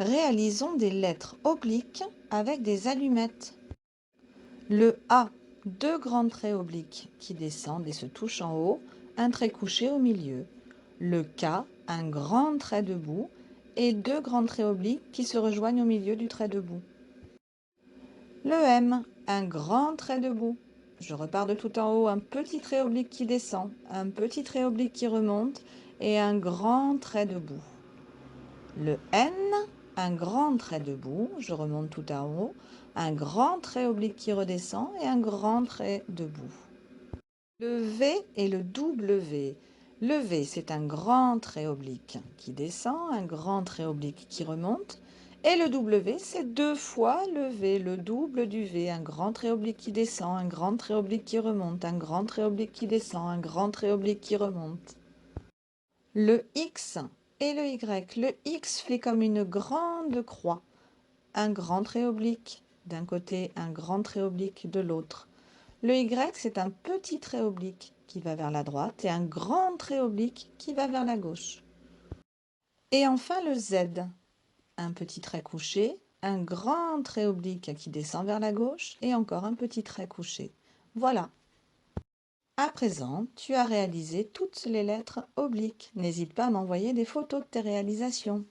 Réalisons des lettres obliques avec des allumettes. Le A, deux grands traits obliques qui descendent et se touchent en haut, un trait couché au milieu. Le K, un grand trait debout et deux grands traits obliques qui se rejoignent au milieu du trait debout. Le M, un grand trait debout. Je repars de tout en haut, un petit trait oblique qui descend, un petit trait oblique qui remonte et un grand trait debout. Le N, un grand trait debout, je remonte tout en haut, un grand trait oblique qui redescend et un grand trait debout. Le V et le W. Le V, c'est un grand trait oblique qui descend, un grand trait oblique qui remonte. Et le W, c'est deux fois le V, le double du V, un grand trait oblique qui descend, un grand trait oblique qui remonte, un grand trait oblique qui descend, un grand trait oblique qui remonte. Le X et le Y. Le X fait comme une grande croix, un grand trait oblique d'un côté, un grand trait oblique de l'autre. Le Y, c'est un petit trait oblique qui va vers la droite et un grand trait oblique qui va vers la gauche. Et enfin le Z, un petit trait couché, un grand trait oblique qui descend vers la gauche et encore un petit trait couché. Voilà. À présent, tu as réalisé toutes les lettres obliques. N'hésite pas à m'envoyer des photos de tes réalisations.